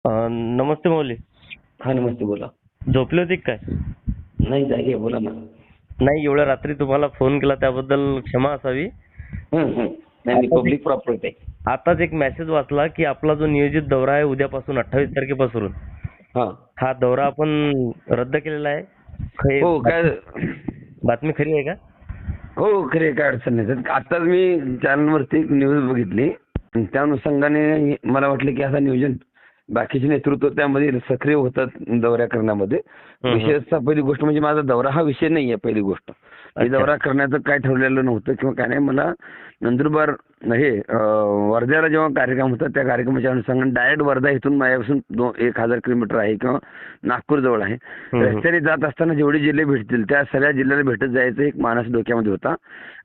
नमस्ते माऊली. हा नमस्ते बोला. झोपली होती का काय? नाही जागी आहे, बोला ना. नाही, एवढ्या रात्री तुम्हाला फोन केला त्याबद्दल क्षमा असावी. नाही मी पब्लिक प्रॉपर्टी आहे. आताच एक मेसेज वाचला की आपला जो नियोजित दौरा आहे उद्यापासून 28 तारखेपासून, हा हा दौरा आपण रद्द केलेला आहे. हो काय बातमी खरी आहे का? हो खरे, काय अडचण नाही. आताच मी चॅनलवरती एक न्यूज बघितली. त्या अनुषंगाने मला वाटलं की असं नियोजन बाकीचे नेतृत्व त्यामध्ये सक्रिय होतात दौऱ्या करण्यामध्ये. विशेषतः पहिली गोष्ट म्हणजे माझा दौरा हा विषय नाही आहे. पहिली गोष्ट मी दौरा करण्याचं काय ठरलेलं नव्हतं किंवा काय नाही. मला नंदुरबार हे वर्ध्याला जेव्हा कार्यक्रम होता त्या कार्यक्रमाच्या अनुषंगाने डायरेक्ट वर्धा इथून माझ्यापासून 1000 किलोमीटर आहे किंवा नागपूर जवळ आहे. रस्त्याने जात असताना जेवढे जिल्हे भेटतील त्या सगळ्या जिल्ह्याला भेटत जायचं एक मानस डोक्यामध्ये होता.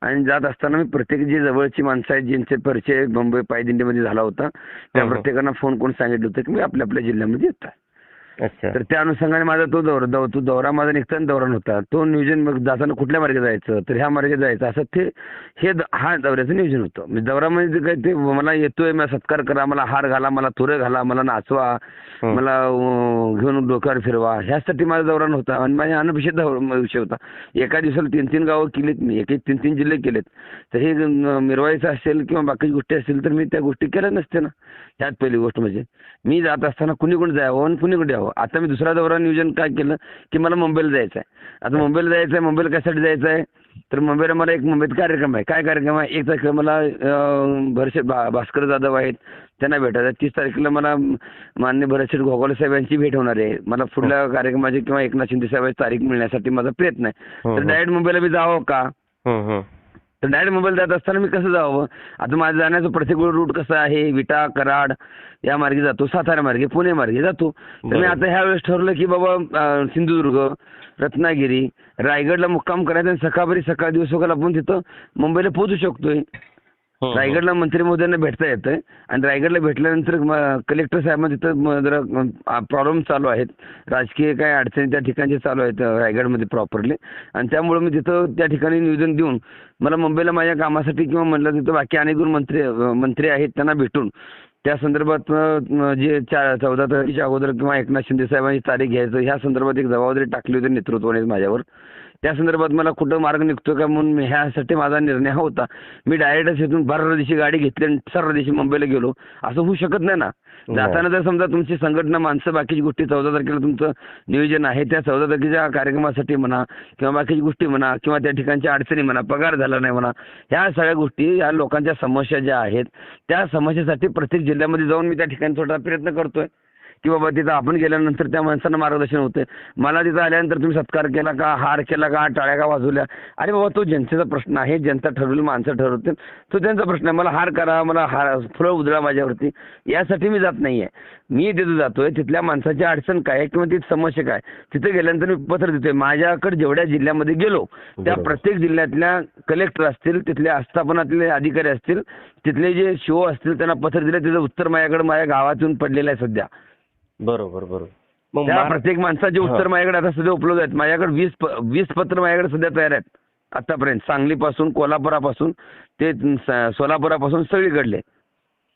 आणि जात असताना मी प्रत्येक जी जवळची माणसं आहेत ज्यांचे परिचय मुंबई पायदिंडीमध्ये झाला होता त्या प्रत्येकांना फोन करून सांगितलं होतं की मी आपल्या आपल्या जिल्ह्यामध्ये येत आहे. अच्छा. तर त्या अनुषंगाने माझा तो दौरा माझा निघताना दौरा नव्हता. तो नियोजन मग जाताना कुठल्या मार्गे जायचं तर ह्या मार्गे जायचं असं ते हा दौऱ्याचं नियोजन होतं. म्हणजे दौरा म्हणजे काय ते मला येतोय, मला सत्कार करा, मला हार घाला, मला तुरे घाला, मला नाचवा, मला घेऊन डोक्यावर फिरवा, ह्यासाठी माझा दौरा नव्हता. आणि माझ्या अनपेक्षित विषय होता. एका दिवसाला 3-3 गावं केलीत मी, एक 3-3 जिल्हे केलेत. तर हे मिरवायचं असेल किंवा बाकी गोष्टी असतील तर मी त्या गोष्टी केल्या नसते ना. ह्यात पहिली गोष्ट म्हणजे मी जात असताना कुणीकडे जावं आणि कुणीकडे यावं. आता मी दुसरा दौरा नियोजन काय केलं की मला मुंबईला जायचं आहे. आता मुंबईला जायचं आहे. मुंबईला कशासाठी जायचं आहे तर मुंबईला मला एक मुंबईत कार्यक्रम आहे. काय कार्यक्रम आहे? 1 तारखेला मला भास्कर जाधव आहेत त्यांना भेटायचं. 30 तारखेला मला माननीय भरतशेठ घोगावले साहेब यांची भेट होणार आहे. मला पुढल्या कार्यक्रमाची किंवा एकनाथ शिंदे साहेबांची तारीख मिळण्यासाठी माझा प्रयत्न आहे. तर डायरेक्ट मुंबईला मी जावं का? तर डायरेक्ट मुंबईला जात असताना मी कसं जावं? आता माझं जाण्याचं प्रत्येक रूट कसं आहे? विटा, कराड या मार्गे जातो, सातारा मार्गे, पुणे मार्गे जातो. तर मी आता ह्या वेळेस ठरवलं की बाबा सिंधुदुर्ग, रत्नागिरी, रायगडला मुक्काम करायचा आणि सकाळ दिवस आपण तिथं मुंबईला पोहोचू शकतोय. रायगडला मंत्री महोदयांना भेटता येतंय आणि रायगडला भेटल्यानंतर कलेक्टर साहेबांना तिथं जरा प्रॉब्लेम चालू आहेत, राजकीय काय अडचणी त्या ठिकाणी चालू आहेत रायगडमध्ये प्रॉपरली. आणि त्यामुळे मी तिथं त्या ठिकाणी निवेदन देऊन मला मुंबईला माझ्या कामासाठी किंवा म्हणलं तिथं बाकी अनेक मंत्री आहेत त्यांना भेटून त्या संदर्भात जे 14 तारखेच्या अगोदर किंवा एकनाथ शिंदे साहेबांची तारीख घ्यायचं ह्या संदर्भात एक जबाबदारी टाकली होती नेतृत्वाने माझ्यावर. त्या संदर्भात मला कुठं मार्ग निघतो का म्हणून ह्यासाठी माझा निर्णय हा होता. मी डायरेक्टच इथून बारा दिवशी गाडी घेतली आणि सर्व दिवशी मुंबईला गेलो. असं होऊ शकत नाही ना. जाताना जर समजा तुमची संघटना माणसं बाकीची गोष्टी 14 तारखेला तुमचं नियोजन आहे त्या 14 तारखेच्या कार्यक्रमासाठी म्हणा किंवा बाकीची गोष्टी म्हणा किंवा त्या ठिकाणच्या अडचणी म्हणा, पगार झाला नाही म्हणा, ह्या सगळ्या गोष्टी ह्या लोकांच्या समस्या ज्या आहेत त्या समस्येसाठी प्रत्येक जिल्ह्यामध्ये जाऊन मी त्या ठिकाणी थोडा प्रयत्न करतोय की बाबा तिथं आपण गेल्यानंतर त्या माणसांना मार्गदर्शन होतं. मला तिथं आल्यानंतर तुम्ही सत्कार केला का, हार केला का, टाळ्या का वाजवल्या, अरे बाबा तो जनतेचा प्रश्न आहे. जनता ठरवली, माणसं ठरवतील, तो त्यांचा प्रश्न आहे. मला हार करा, मला फुलं उधळा माझ्यावरती, यासाठी मी जात नाहीये. मी तिथं जातोय तिथल्या माणसाची अडचण काय किंवा तिथे समस्या काय तिथे गेल्यानंतर मी पत्र देतोय. माझ्याकडे जेवढ्या जिल्ह्यामध्ये गेलो त्या प्रत्येक जिल्ह्यातल्या कलेक्टर असतील, तिथल्या आस्थापनातले अधिकारी असतील, तिथले जे शिओ असतील त्यांना पत्र दिलं. त्याचं उत्तर माझ्याकडे माझ्या गावातून पडलेलं आहे सध्या. बरोबर. मग त्या प्रत्येक माणसाचे उत्तर माझ्याकडे आता सध्या उपलब्ध आहेत. माझ्याकडे 20 पत्र माझ्याकडे सध्या तयार आहेत आतापर्यंत, सांगलीपासून, कोल्हापुरापासून ते सोलापुरापासून सगळीकडले.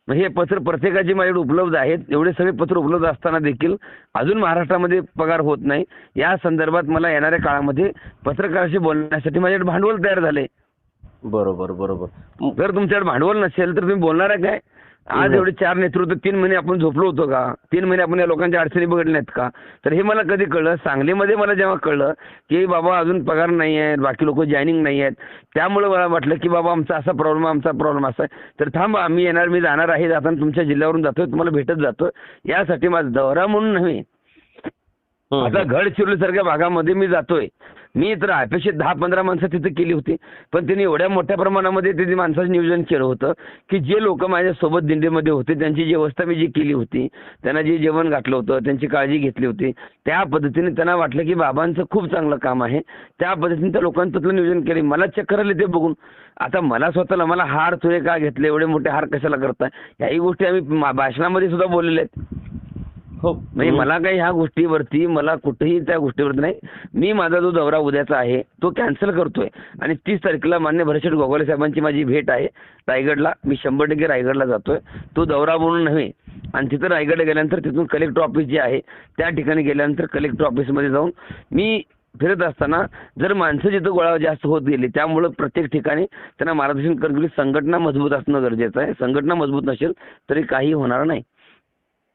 मग हे पत्र प्रत्येकाची माझ्याकडे उपलब्ध आहेत. एवढे सगळे पत्र उपलब्ध असताना देखील अजून महाराष्ट्रामध्ये पगार होत नाही. या संदर्भात मला येणाऱ्या काळामध्ये पत्रकाराशी बोलण्यासाठी माझ्याकडे भांडवल तयार झाले. बरोबर. जर तुमच्याकडे भांडवल नसेल तर तुम्ही बोलणार आहे काय? आज एवढे 4 नेतृत्व 3 महिने आपण झोपलो होतो का? 3 महिने आपण या लोकांच्या अडचणी बघितल्या नाहीत का? तर हे मला कधी कळलं? सांगलीमध्ये मला जेव्हा कळलं की बाबा अजून पगार नाही आहे, बाकी लोक जॉईनिंग नाही आहेत, त्यामुळे मला वाटलं की बाबा आमचा प्रॉब्लेम असा आहे. तर थांबा, मी जाणार आहे, जाताना तुमच्या जिल्ह्यावरून जातोय, तुम्हाला भेटत जातोय. यासाठी माझा दौरा म्हणून नव्हे. आता गडचिरोलीसारख्या भागामध्ये मी जातोय. मी तर अपेक्षित 10-15 माणसं तिथे केली होती, पण त्यांनी एवढ्या मोठ्या प्रमाणामध्ये त्यांनी माणसाचं नियोजन केलं होतं की जे लोक माझ्यासोबत दिंडीमध्ये होते त्यांची जी व्यवस्था मी जी केली होती, त्यांना जे जेवण घातलं होतं, त्यांची काळजी घेतली होती, त्या पद्धतीने त्यांना वाटलं की बाबांचं खूप चांगलं काम आहे. त्या पद्धतीने त्या लोकांचं तिथलं नियोजन केलं. मला चक्कर आले ते बघून. आता मला स्वतःला मला हार तुरे का घेतले, एवढे मोठे हार कशाला करताय, याही गोष्टी आम्ही भाषणामध्ये सुद्धा बोललेल्या आहेत. हो, म्हणजे मला काही ह्या गोष्टीवरती मला कुठेही त्या गोष्टीवरती नाही. मी माझा जो दौरा उद्याचा आहे तो कॅन्सल करतोय आणि 30 तारखेला माननीय भरतशेठ घोगावले साहेबांची माझी भेट आहे रायगडला. मी 100% रायगडला जातोय. तो दौरा म्हणून नव्हे, आणि तिथं रायगडला गेल्यानंतर तिथून कलेक्टर ऑफिस जे आहे त्या ठिकाणी गेल्यानंतर कलेक्टर ऑफिसमध्ये जाऊन मी फिरत असताना जर माणसं जिथं गोळा जास्त होत गेली त्यामुळं प्रत्येक ठिकाणी त्यांना मार्गदर्शन करून गेली. संघटना मजबूत असणं गरजेचं आहे. संघटना मजबूत नसेल तरी काही होणार नाही.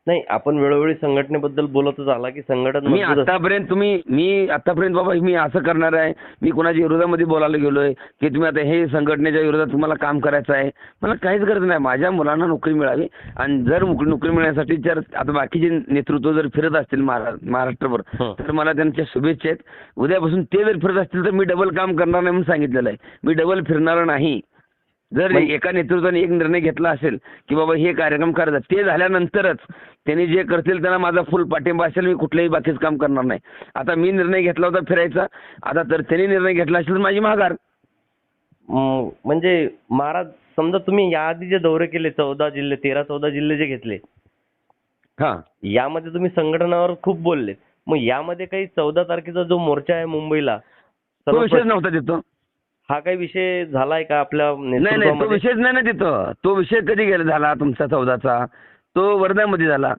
नाही, आपण वेळोवेळी संघटनेबद्दल बोलतच आला की संघटना मी मजबूत आतापर्यंत बाबा मी असं करणार आहे, मी कोणाच्या विरोधामध्ये बोलायला गेलोय की तुम्ही आता हे संघटनेच्या विरोधात तुम्हाला काम करायचं आहे, मला काहीच गरज नाही. माझ्या मुलांना नोकरी मिळावी आणि जर नोकरी मिळण्यासाठी जर आता बाकीचे नेतृत्व जर फिरत असतील महाराष्ट्रभर तर मला त्यांच्या शुभेच्छा आहेत. उद्यापासून ते जर फिरत असतील तर मी डबल काम करणार नाही म्हणून सांगितलेलं आहे. मी डबल फिरणार नाही. जर एका नेतृत्वाने एक निर्णय घेतला असेल की बाबा हे कार्यक्रम करायचा, ते झाल्यानंतरच त्यांनी जे करतील त्यांना माझा फुल पाठिंबा असेल. मी कुठलंही बाकीचं काम करणार नाही. आता मी निर्णय घेतला होता फिरायचा, आता तर त्यांनी निर्णय घेतला असेल तर माझी माघार. म्हणजे महाराज, समजा तुम्ही याआधी जे दौरे केले 13-14 जिल्हे जे घेतले, हा, यामध्ये तुम्ही संघटनावर खूप बोलले. मग यामध्ये काही 14 तारखेचा जो मोर्चा आहे मुंबईला, तो विषयच नव्हता तिथं. हा काही विषय झालाय का आपल्या नाही, तो नेतृत्वामध्ये? विषयच नाही ना तिथं. तो विषय कधी झाला तुमचा 14चा? तो वर्ध्यामध्ये झाला.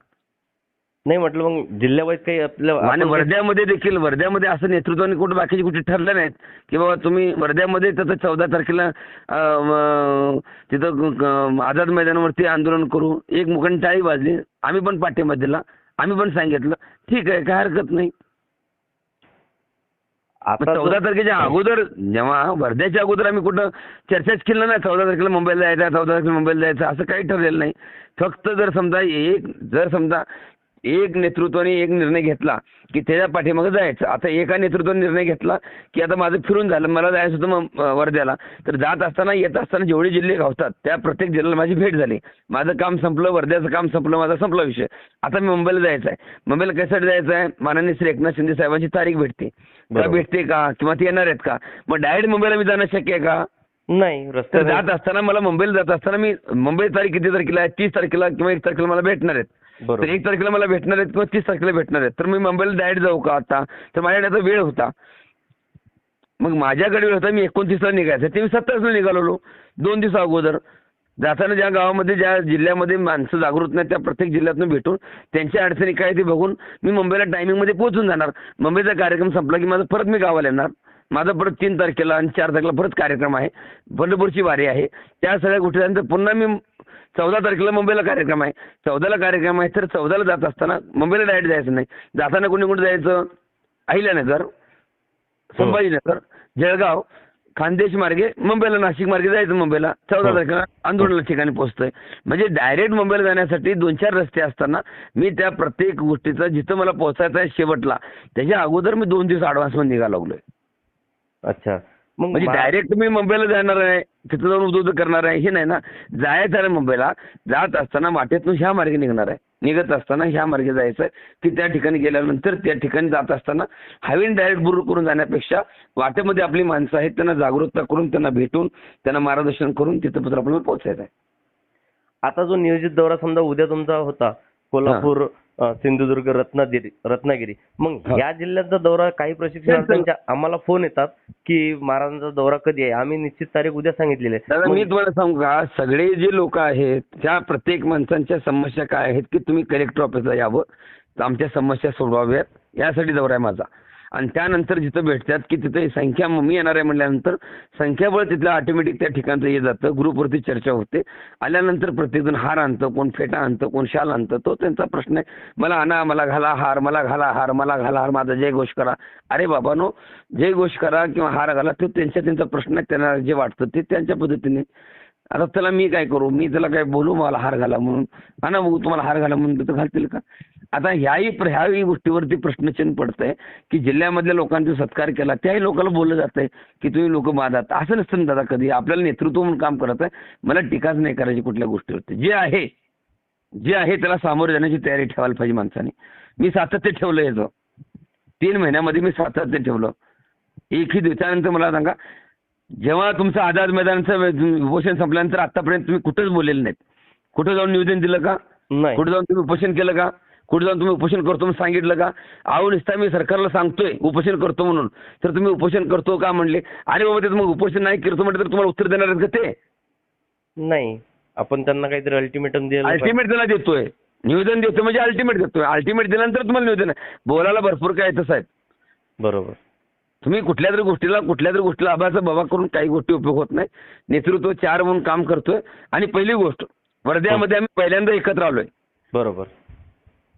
नाही, म्हटलं मग जिल्ह्यावाईज काही आपल्या आणि वर्ध्यामध्ये असं नेतृत्वाने बाकीचे कुठे ठरलं नाहीत की बाबा तुम्ही वर्ध्यामध्ये तर 14 तारखेला तिथं आझाद मैदानावरती आंदोलन करू. एक मुखाने टाळी वाजली, आम्ही पण पाठिंबा दिला, आम्ही पण सांगितलं ठीक आहे, काय हरकत नाही. आता 14 तारखेच्या अगोदर, जेव्हा वर्ध्याच्या अगोदर आम्ही कुठं चर्चाच केलं नाही 14 तारखेला मुंबईला जायचं, 14 तारखेला मुंबईला जायचं, असं काही ठरलेलं नाही. फक्त जर समजा एक नेतृत्वाने एक निर्णय घेतला की त्याच्या पाठीमागे जायचं. आता एका नेतृत्वाने निर्णय घेतला की आता माझं फिरून झालं, मला जायचं होतं वर्ध्याला, तर जात असताना येत असताना जेवढे जिल्हे गावतात त्या प्रत्येक जिल्ह्याला माझी भेट झाली. माझं काम संपलं, वर्ध्याचं काम संपलं, माझा संपला विषय. आता मी मुंबईला जायचं आहे. मुंबईला कशासाठी जायचं आहे? माननीय श्री एकनाथ शिंदे साहेबांची तारीख भेटते का, भेटते का, किंवा ती येणार आहेत का? मग डायरेक्ट मुंबईला मी जाणं शक्य आहे का? नाही. तर जात असताना मला मुंबईला जात असताना मी मुंबई तारीख किती तारखेला आहे? 30 तारखेला किंवा 1 तारखेला मला भेटणार आहेत. तर 1 तारखेला मला भेटणार आहेत किंवा 30 तारखेला भेटणार आहेत. तर मी मुंबईला डायरेक्ट जाऊ का आता? तर माझ्याकडे आता वेळ होता. मग माझ्याकडे वेळ होता, मी 29ला निघायचं, ते मी 27ला निघालो 2 दिवस अगोदर. जाताना ज्या गावामध्ये ज्या जिल्ह्यामध्ये माणसं जागृत नाही त्या प्रत्येक जिल्ह्यातून भेटून त्यांच्या अडचणी काय ते बघून मी मुंबईला टायमिंगमध्ये पोहोचून जाणार. मुंबईचा कार्यक्रम संपला की माझं परत मी गावाला येणार. माझा परत 3 तारखेला आणि 4 तारखेला परत कार्यक्रम आहे, पंढरपूरची वारी आहे. त्या सगळ्या गोष्टीनंतर पुन्हा मी 14 तारखेला मुंबईला कार्यक्रम आहे, 14ला कार्यक्रम आहे. तर 14ला जात असताना मुंबईला डायरेक्ट जायचं नाही. जाताना कुठे जायचं? अहिल्यानगर, संभाजीनगर, जळगाव, खानदेश मार्गे मुंबईला, नाशिक मार्गे जायचं मुंबईला. 14 तारखेला आंदोलनाच्या ठिकाणी पोहोचतोय. म्हणजे डायरेक्ट मुंबईला जाण्यासाठी 2-4 रस्ते असताना मी त्या प्रत्येक गोष्टीचा जिथं मला पोहोचायचं आहे शेवटला, त्याच्या अगोदर मी 2 दिवस ॲडव्हान्समध्ये निघायला लागलोय. अच्छा. मग म्हणजे डायरेक्ट मी मुंबईला जाणार आहे, तिथं जाऊन उद्योग करणार आहे हे नाही ना. जायचं आहे मुंबईला, जात असताना वाटेतून ह्या मार्गे निघणार आहे, निघत असताना ह्या मार्गे जायचं आहे की त्या ठिकाणी गेल्यानंतर त्या ठिकाणी जात असताना हायवेने डायरेक्ट बुरुक करून जाण्यापेक्षा वाटेमध्ये आपली माणसं आहेत त्यांना जागरूकता करून, त्यांना भेटून, त्यांना मार्गदर्शन करून तिथं पत्र आपल्याला पोहोचायचं आहे. आता जो नियोजित दौरा समजा उद्या तुमचा होता कोल्हापूर, सिंधुदुर्ग, रत्नागिरी, मग या जिल्ह्याचा दौरा काही प्रशिक्षणार्थींच्या आम्हाला फोन येतात की महाराजांचा दौरा कधी आहे, आम्ही निश्चित तारीख उद्या सांगितलेली आहे. दादा मी तुम्हाला सांगू का, सगळे जे लोक आहेत त्या प्रत्येक माणसांच्या समस्या काय आहेत की तुम्ही कलेक्टर ऑफिसला यावं, आमच्या समस्या सोडवाव्यात, यासाठी दौरा आहे माझा. आणि त्यानंतर जिथं भेटतात की तिथे संख्या मी येणार आहे म्हटल्यानंतर संख्याबळ तिथलं ऑटोमॅटिक त्या ठिकाणचं येत जातं. ग्रुपवरती चर्चा होते. आल्यानंतर प्रत्येकजण हार आणतं, कोण फेटा आणतं, कोण शाल आणतं, तो त्यांचा प्रश्न आहे. मला आणा, मला घाला हार, मला घाला हार, मला घाला हार, माझा जय घोष करा. अरे बाबानो, जय घोष करा किंवा हार घाला तो त्यांचा प्रश्न आहे. त्यांना जे वाटतं ते त्यांच्या पद्धतीने. आता त्याला मी काय करू? मी त्याला काय बोलू मला हार घाला म्हणून? हा ना, बघू तुम्हाला हार घाला म्हणून तर घालतील का? आता ह्याही गोष्टीवरती प्रश्नचिन्ह पडतंय की जिल्ह्यामधल्या लोकांचा सत्कार केला, त्याही लोकांना बोललं जातंय की तुम्ही लोक बाधात. असं नसतं ना दादा कधी. आपल्याला नेतृत्व म्हणून काम करत आहे, मला टीकाच नाही करायची कुठल्या गोष्टीवरती. जे आहे त्याला सामोरे जाण्याची तयारी ठेवायला पाहिजे माणसाने. मी सातत्य ठेवलं याचं. 3 महिन्यामध्ये मी सातत्य ठेवलं. एकही दिवसानंतर मला सांगा, जेव्हा तुमचं आझाद मैदानाचं उपोषण संपल्यानंतर आतापर्यंत तुम्ही कुठंच बोललेलं नाहीत. कुठं जाऊन निवेदन दिलं का? नाही. कुठं जाऊन तुम्ही उपोषण केलं का? कुठं जाऊन तुम्ही उपोषण करतो म्हणून सांगितलं का? अहो नुसता मी सरकारला सांगतोय उपोषण करतो म्हणून, तर तुम्ही उपोषण करतो का म्हणले? अरे बाबा ते मग उपोषण नाही करतो म्हटलं तर तुम्हाला उत्तर देणार आहेत का ते? नाही. आपण त्यांना काहीतरी अल्टिमेटम अल्टिमेट त्याला देतोय. निवेदन देतो म्हणजे अल्टिमेट देतो. अल्टिमेट दिल्यानंतर तुम्हाला निवेदन आहे. बोलायला भरपूर काय येतं साहेब. बरोबर. तुम्ही कुठल्या तरी गोष्टीला आबाचा बाबा करून काही गोष्टी उपयोग होत नाही. नेतृत्व 4 म्हणून काम करतोय. आणि पहिली गोष्ट वर्ध्यामध्ये आम्ही पहिल्यांदा एकत्र आलोय. बरोबर.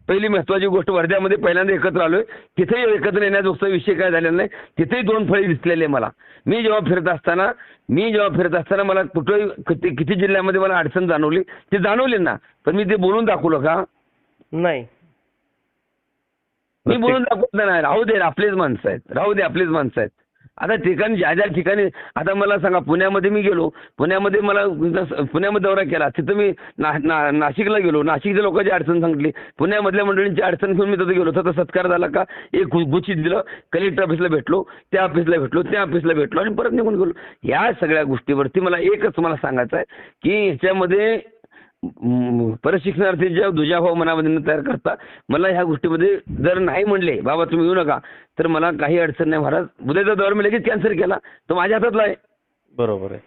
पहिली महत्वाची गोष्ट वर्ध्यामध्ये पहिल्यांदा एकत्र आलोय. तिथेही एकत्र येण्याजोगता विषय काय झालेला नाही. तिथेही 2 फळी दिसलेले मला. मी जेव्हा फिरत असताना मला कुठेही किती जिल्ह्यामध्ये मला अडचण जाणवली ती जाणवली ना, पण मी ते बोलून दाखवलं का? नाही. मी बोलून दाखवत नाही. राहू दे आपलेच माणसं आहेत. आता ठिकाणी ज्या ठिकाणी आता मला सांगा, पुण्यामध्ये मी गेलो, पुण्यामध्ये दौरा केला, तिथं मी नाशिकला गेलो, नाशिकच्या लोकांची अडचण सांगितली, पुण्यामधल्या मंडळींची अडचण घेऊन मी तिथं गेलो. तर सत्कार झाला का? एक गुच्छित दिलं, कलेक्टर ऑफिसला भेटलो, त्या ऑफिसला भेटलो आणि परत निघून गेलो. या सगळ्या गोष्टीवरती मला एकच तुम्हाला सांगायचं आहे की ह्याच्यामध्ये प्रशिक्षणार्थी दुजाभाव मनामध्ये न तयार करता मला ह्या गोष्टीमध्ये जर नाही म्हणले बाबा तुम्ही येऊ नका, तर मला काही अडचण नाही महाराज. उद्याचा दौरा मी लगेच कॅन्सल केला, तो माझ्या हातातला आहे. बरोबर आहे.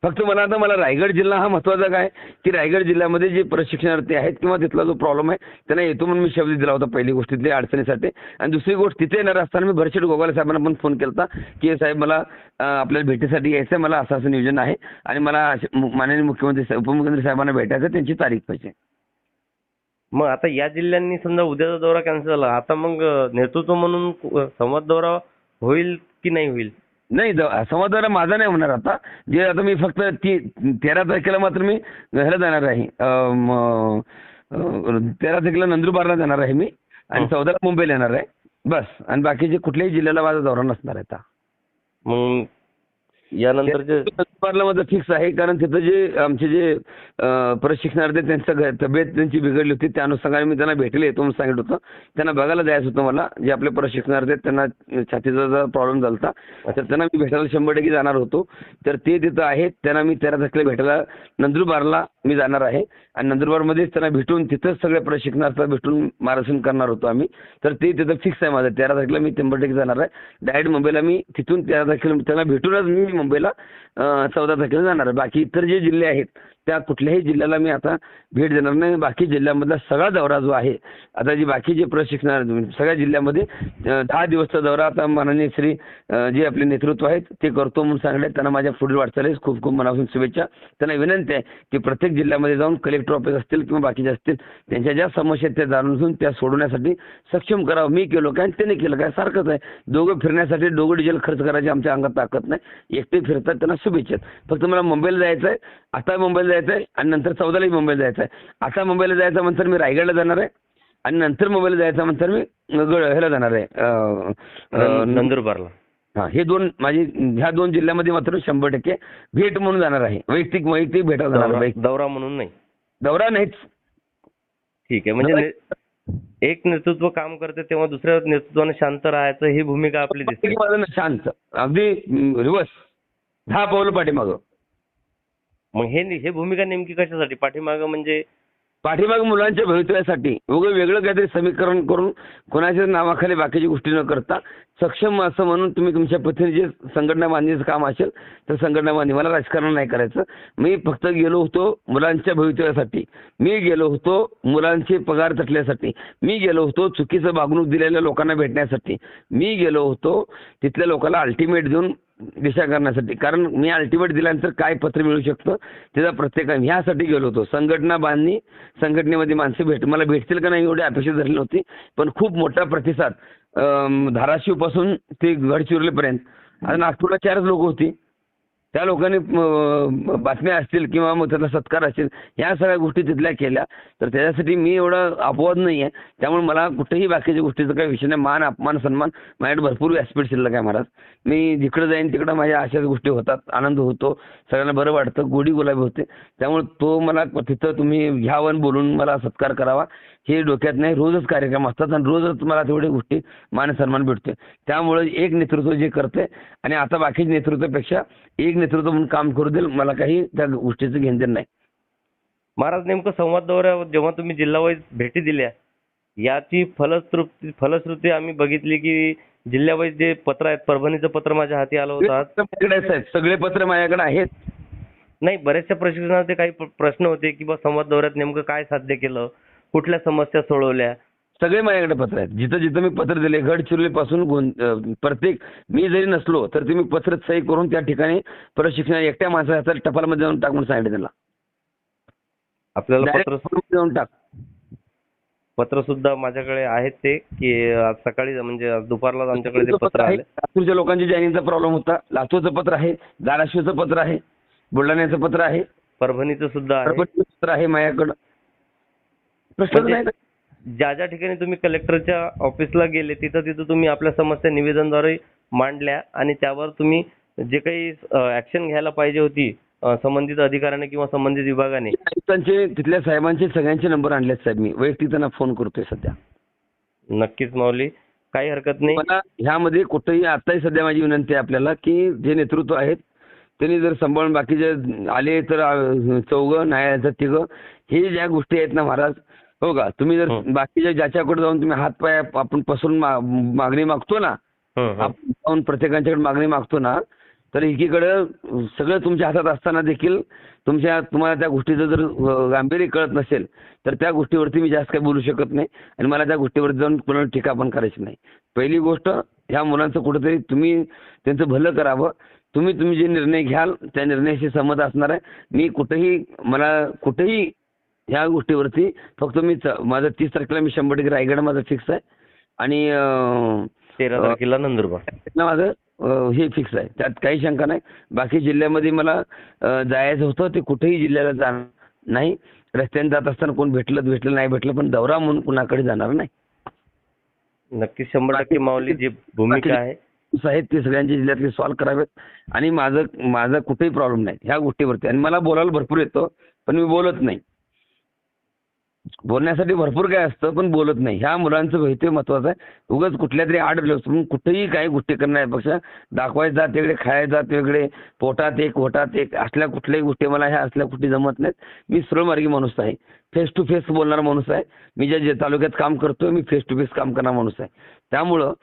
फक्त मला रायगड जिल्हा हा महत्वाचा काय की रायगड जिल्ह्यामध्ये जे प्रशिक्षणार्थी आहेत किंवा तिथला जो प्रॉब्लेम आहे त्यांना येतो म्हणून मी शब्द दिला होता पहिली गोष्टीतली अडचणीसाठी. आणि दुसरी गोष्ट तिथे येणार असताना मी भरशेट गोगावले साहेबांना पण फोन केला की साहेब मला आपल्याला भेटीसाठी यायचं आहे, मला असं नियोजन आहे आणि मला माननीय मुख्यमंत्री उपमुख्यमंत्री साहेबांना भेटायचं, त्यांची तारीख पाहिजे. मग आता या जिल्ह्यांनी समजा उद्याचा दौरा कॅन्सल झाला, आता मग नेतृत्व म्हणून संवाद दौरा होईल की नाही होईल? नाही, संवाद दौरा माझा नाही होणार आता. जे आता मी फक्त 13 तारखेला मात्र मी ह्याला जाणार आहे, 13 तारखेला नंदुरबारला जाणार आहे मी आणि 14ला मुंबईला येणार आहे बस. आणि बाकीचे कुठल्याही जिल्ह्याला माझा दौरा नसणार आहे आता. मग यानंतरचे नंदुरबारला माझं फिक्स आहे, कारण तिथं जे आमचे जे प्रशिक्षणार्थी त्यांचं तब्येत त्यांची बिघडली होती, त्या अनुषंगाने मी त्यांना भेटले येतो म्हणून सांगितलं होतं. त्यांना बघायला जायचं होतं मला, जे आपले प्रशिक्षणार्थी आहेत त्यांना छातीचा जर प्रॉब्लेम झाला तर त्यांना मी भेटायला 100% जाणार होतो. तर ते तिथं आहेत, त्यांना मी 13 तारखेला भेटायला नंदुरबारला मी जाणार आहे आणि नंदुरबारमध्येच त्यांना भेटून तिथंच सगळे प्रशिक्षणार्थी भेटून मार्गदर्शन करणार होतो आम्ही. तर ते तिथं फिक्स आहे माझं. 13 तारखेला मी 100% जाणार आहे. डायरेक्ट मुंबईला मी तिथून 13 तारखेला त्यांना भेटूनच मी मुंबईला 14 तारखेला जाणार आहे. बाकी इतर जे जिल्हे आहेत त्या कुठल्याही जिल्ह्याला मी आता भेट देणार नाही. बाकी जिल्ह्यामधला सगळा दौरा जो आहे आता जी बाकी जे प्रशिक्षण सगळ्या जिल्ह्यामध्ये 10 दिवसचा दौरा आता माननीय श्री जे आपले नेतृत्व आहेत ते करतो म्हणून सांगले. त्यांना माझ्या पुढील वाटचालीस खूप खूप मनापासून शुभेच्छा. त्यांना विनंती आहे की प्रत्येक जिल्ह्यामध्ये जाऊन कलेक्टर ऑफिस असतील किंवा बाकीचे असतील त्यांच्या ज्या समस्या आहेत त्या जाणून घेऊन त्या सोडवण्यासाठी सक्षम करावं. मी केलो काय आणि त्याने केलं काय सारखंच आहे. दोघं फिरण्यासाठी दोघं डिझेल खर्च करायची आमच्या अंगात ताकद नाही. एकटे फिरतात, त्यांना शुभेच्छा. फक्त मला मुंबईला जायचं आहे, आता मुंबईला जायचं आहे आणि नंतर 14लाही मुंबईला जायचं आहे. आता मुंबईला जायचं म्हणतर मी रायगडला जाणार आहे आणि नंतर मुंबईला जायचं म्हणतर मी ह्याला जाणार आहे नंदुरबारला. हा, हे ह्या 2 जिल्ह्यामध्ये मात्र 100% भेट म्हणून जाणार आहे. वैयक्तिक भेटायला जाणार आहे. दौरा म्हणून नाही. दौरा नाहीच. ठीक आहे. म्हणजे एक नेतृत्व काम करते तेव्हा दुसऱ्या नेतृत्वाने शांत राहायचं ही भूमिका आपली दिसते. माझं शांत, अगदी रिवर्स 10 पावलं पाठीमागं. मग हे भूमिका नेमकी कशासाठी पाठीमागं म्हणजे? पाठीमागं मुलांच्या भवितव्यासाठी वेगळं काहीतरी समीकरण करून कोणाच्या नावाखाली बाकीची गोष्टी न करता सक्षम असं म्हणून तुम्ही तुमच्या पद्धतीने जे संघटना बांधणीचं काम असेल तर संघटना बांधणी. मला राजकारण नाही करायचं. मी फक्त गेलो होतो मुलांच्या भवितव्यासाठी. मी गेलो होतो मुलांचे पगार थकल्यासाठी. मी गेलो होतो चुकीचं वागणूक दिलेल्या लोकांना भेटण्यासाठी. मी गेलो होतो तिथल्या लोकांना अल्टिमेट देऊन दिशा करण्यासाठी. कारण मी अल्टिमेट दिल्यानंतर काय पत्र मिळू शकतं त्याचा प्रत्येकाने ह्यासाठी गेलो होतो. संघटना बांधणी, संघटनेमध्ये माणसं मला भेटतील का नाही एवढी अपेक्षा धरली नव्हती. पण खूप मोठा प्रतिसाद धाराशिवपासून ते गडचिरोलीपर्यंत. आता नागपूरला 4च लोक होती. त्या लोकांनी बातम्या असतील किंवा मग त्याचा सत्कार असेल ह्या सगळ्या गोष्टी तिथल्या केल्या. तर त्याच्यासाठी मी एवढा अपवाद नाही आहे. त्यामुळे मला कुठेही बाकीच्या गोष्टीचा काही विषय नाही. मान अपमान सन्मान माझ्याकडे भरपूर व्यासपीठ शिल्लक आहे महाराज. मी जिकडे जाईन तिकडं माझ्या अशाच गोष्टी होतात. आनंद होतो, सगळ्यांना बरं वाटतं, गोडी गुलाबी होते. त्यामुळे तो मला तिथं तुम्ही घ्यावं बोलून मला सत्कार करावा हे डोक्यात नाही. रोजच कार्यक्रम असतात आणि रोजच मला तेवढ्या गोष्टी मान सन्मान भेटतोय. त्यामुळे एक नेतृत्व जे करते आणि आता बाकीच्या नेतृत्वापेक्षा एक नेतृत्व म्हणून काम करू देईल, मला काही त्या गोष्टीचं घेणदेण नाही. महाराज नेमकं संवाद दौऱ्यावर जेव्हा तुम्ही जिल्हावाईज भेटी दिल्या याची फलश्रुती आम्ही बघितली की जिल्ह्यावाईज जे पत्र आहेत, परभणीचं पत्र माझ्या हाती आलं होतं. सगळे पत्र माझ्याकडे आहेत. नाही, बऱ्याचशा प्रशिक्षणाचे काही प्रश्न होते की बा संवाद दौऱ्यात नेमकं काय साध्य केलं, कुठल्या समस्या सोडवल्या? सगळे माझ्याकडे पत्र आहेत. जिथं जिथं मी पत्र दिले गडचिरोलीपासून प्रत्येक मी जरी नसलो तर तुम्ही पत्र सही करून त्या ठिकाणी प्रशिक्षण एकट्या माणसाच्या हातात टपालमध्ये जाऊन टाक म्हणून सांगितलं त्याला. आपल्याला Direct जाऊन टाक. पत्र सुद्धा माझ्याकडे आहेत ते, की आज सकाळी म्हणजे आज दुपारला आमच्याकडे ते पत्र आहे. आले. लातूरच्या लोकांची जॉईनिंगचा प्रॉब्लेम होता. लातूरचं पत्र आहे, धाराशिवचं पत्र आहे, बुलढाण्याचं पत्र आहे, परभणीचं सुद्धा आहे. परभणीचं पत्र आहे माझ्याकडं. प्रश्नच म्हणजे नाही. ज्या ज्या ठिकाणी तुम्ही कलेक्टरच्या ऑफिसला गेले तिथं तुम्ही आपल्या समस्या निवेदनद्वारे मांडल्या आणि त्यावर तुम्ही जे काही ऍक्शन घ्यायला पाहिजे होती संबंधित अधिकाऱ्याने किंवा संबंधित विभागाने. आयुक्तांचे तिथल्या साहेबांचे सगळ्यांचे नंबर आणलेत साहेब. मी वैयक्तिक त्यांना फोन करतोय सध्या. नक्कीच माऊली, काही हरकत नाही. मला ह्यामध्ये कुठेही आताही सध्या माझी विनंती आहे आपल्याला की जे नेतृत्व आहेत त्यांनी जर सांभाळून बाकीचे आले तर चौघं नाही तिघं हे ज्या गोष्टी आहेत ना महाराज, हो का, तुम्ही जर बाकीच्या ज्याच्याकडे जाऊन तुम्ही हातपाय आपण पसरून मागणी मागतो ना, आपण जाऊन प्रत्येकाच्याकडे मागणी मागतो ना, तर एकीकडे सगळं तुमच्या हातात असताना देखील तुम्हाला त्या गोष्टीचं जर गांभीर्य कळत नसेल तर त्या गोष्टीवरती मी जास्त काही बोलू शकत नाही आणि मला त्या गोष्टीवरती जाऊन पुन्हा टीका पण करायची नाही. पहिली गोष्ट, ह्या मुलांचं कुठेतरी तुम्ही त्यांचं भलं करावं. तुम्ही जे निर्णय घ्याल त्या निर्णयाशी सहमत असणार आहे. मी कुठेही ह्या गोष्टीवरती फक्त माझं 30 तारखेला मी 100% रायगड माझं फिक्स आहे आणि 13 तारखेला नंदुरबार माझं हे फिक्स आहे. त्यात काही शंका नाही. बाकी जिल्ह्यामध्ये मला जायचं होतं, ते कुठेही जिल्ह्याला जाणार नाही. रस्त्याने जात असताना कोण भेटलं नाही भेटलं, पण दौरा म्हणून कुणाकडे जाणार नाही. नक्कीच 100% माऊली जी भूमिका आहे आहेत ते सगळ्यांच्या जिल्ह्यातले सॉल्व्ह करावेत आणि माझा कुठेही प्रॉब्लेम नाही ह्या गोष्टीवरती. आणि मला बोलायला भरपूर येतं पण मी बोलत नाही. बोलण्यासाठी भरपूर काय असतं पण बोलत नाही. ह्या मुलांचं भवितव्य महत्वाचं आहे. उगाच कुठल्या तरी आड म्हणून कुठेही काही गोष्टी करण्यापेक्षा दाखवायचं जात वेगळे, खायचं जात वेगळे, पोटात एक असल्या कुठल्याही गोष्टी मला ह्या असल्या गोष्टी जमत नाहीत. मी सरळमार्गी माणूस आहे, फेस टू फेस बोलणारा माणूस आहे. मी ज्या तालुक्यात काम करतोय मी फेस टू फेस काम करणारा माणूस आहे. त्यामुळं